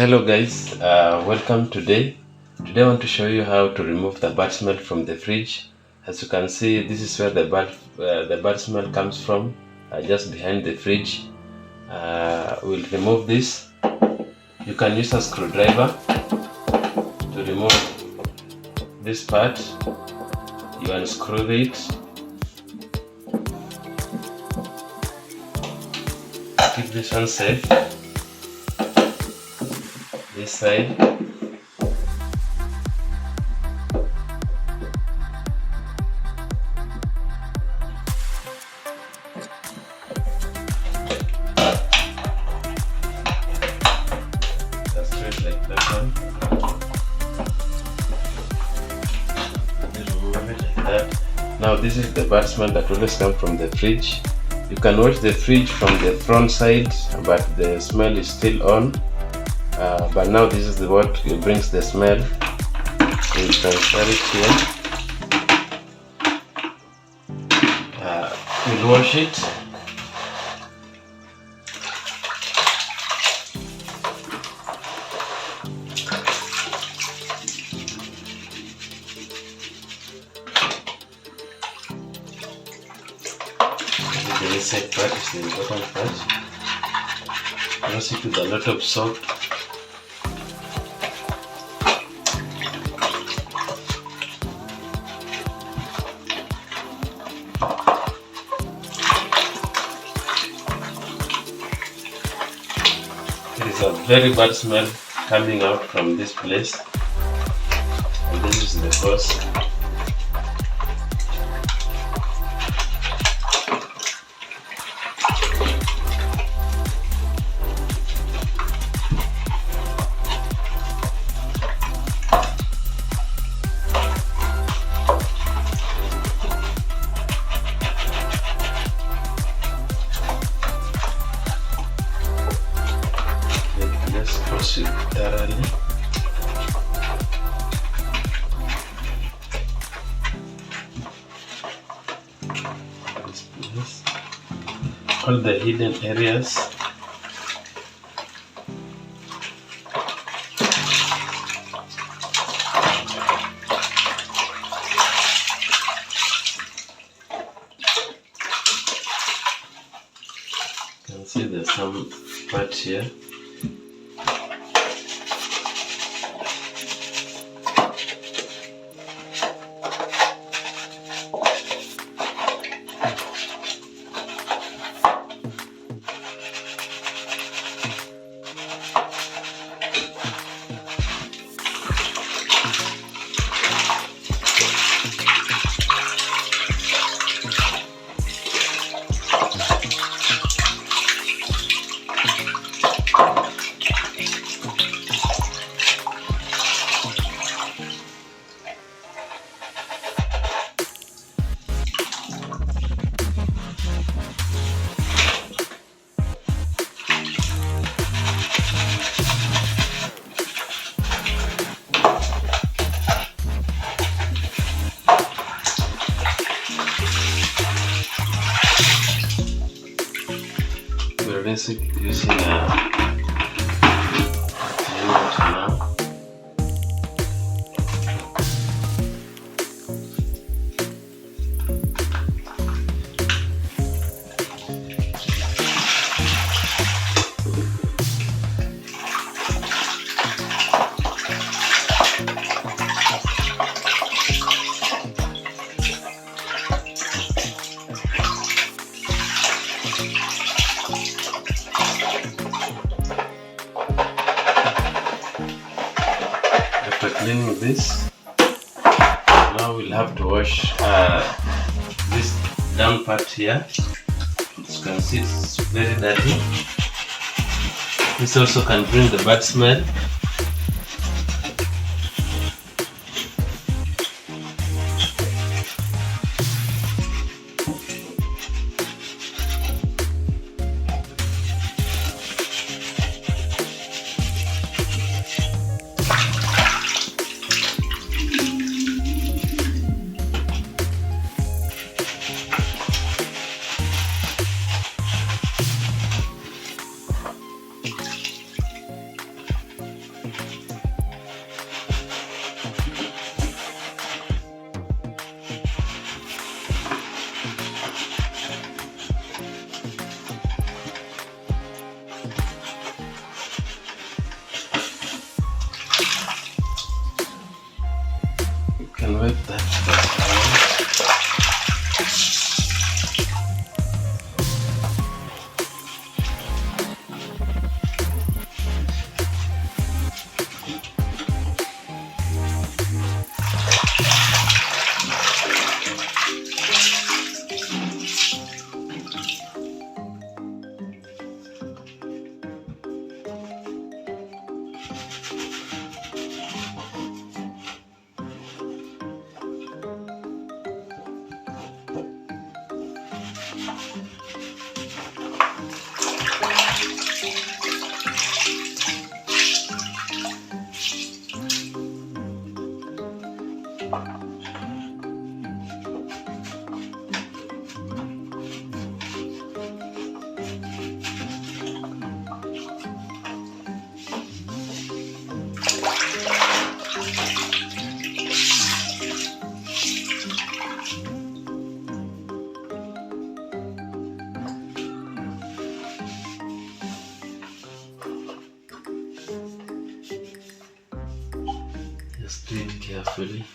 Hello guys, welcome today. Today I want to show you how to remove the bad smell from the fridge. As you can see, this is where the bad smell comes from, just behind the fridge. We'll remove this. You can use a screwdriver to remove this part. You unscrew it. Keep this one safe. This side. Just straight like that one. Just remove it like that. Now this is the bad smell that always comes from the fridge. You can watch the fridge from the front side, but the smell is still on. But now this is what brings the smell. We'll transfer it here. We'll wash it. The inside part is the important part. Wash it with a lot of soap. There is a very bad smell coming out from this place, and this is the cause. Let's wash it thoroughly. This place. All the hidden areas. You can see there's some part here. We're basically using a water now. After cleaning this, now we'll have to wash this down part here. As you can see, it's very dirty. This also can bring the bad smell. can wipe that just do it carefully.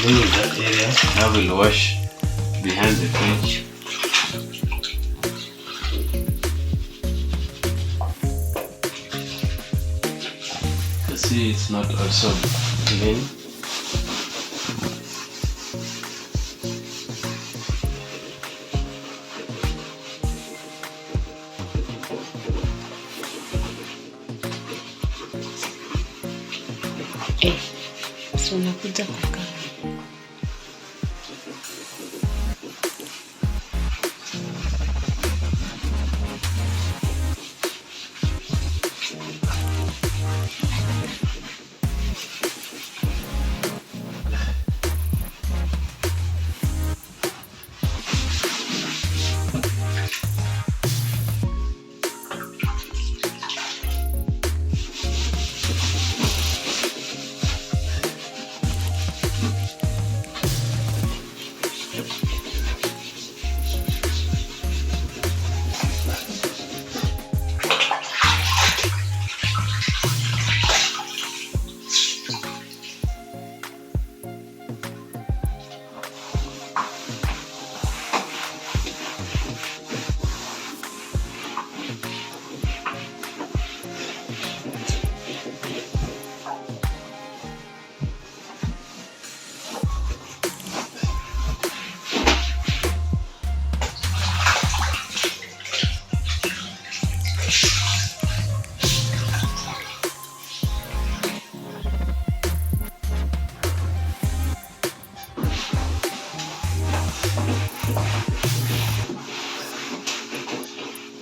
Clean that area. Now we'll wash behind the fridge. You see it's not also clean. So unakuja kukaa.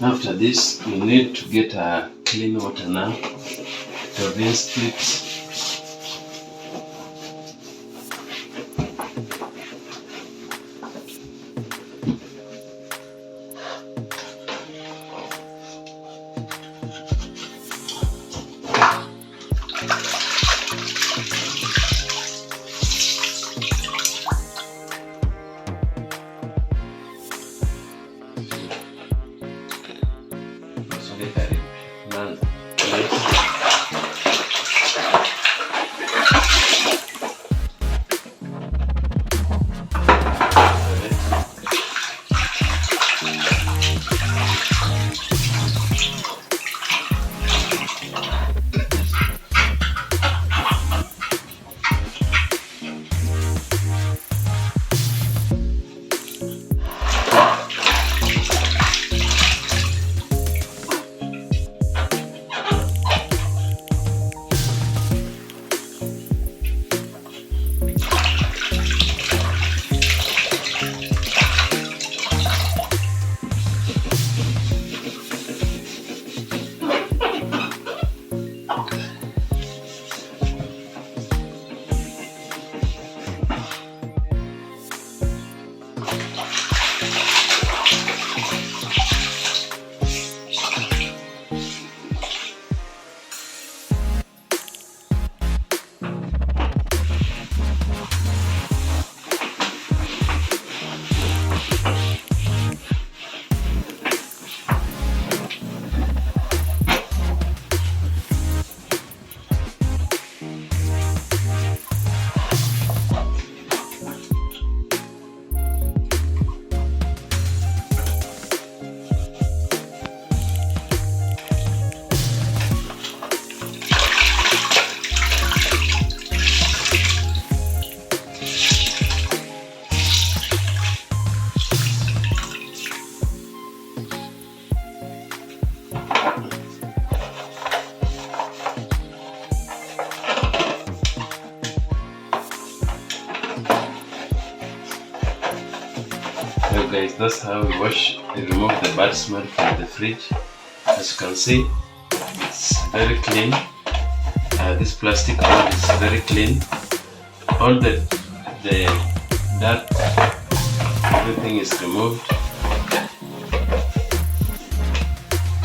After this, you need to get a clean water now to rinse it. So guys, that's how we remove the bad smell from the fridge. As you can see, it's very clean. This plastic one is very clean. All the dirt, everything is removed.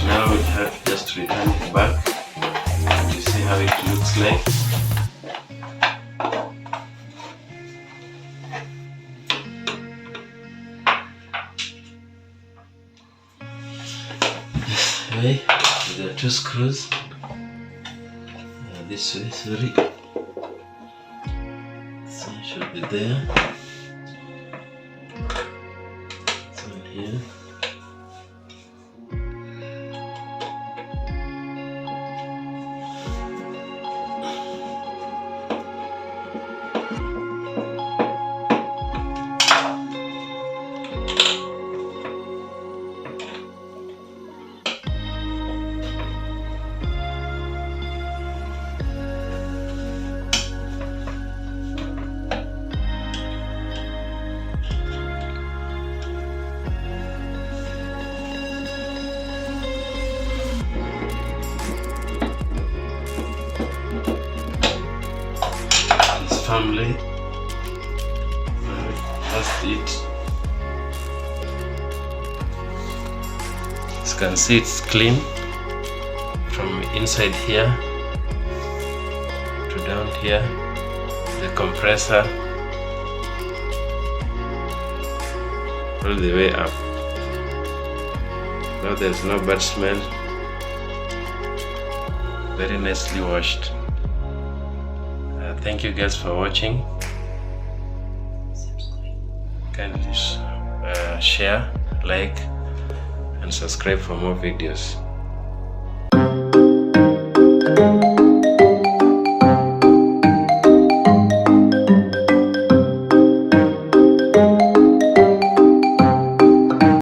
Now we have to just return it back. And you see how it looks like. Way, there are two screws. This way, sorry. So it should be there. So here. Family, that's it. As you can see, it's clean from inside here to down here, the compressor all the way up. Now there's no bad smell, very nicely washed. Thank you guys for watching. Kindly share, like, and subscribe for more videos.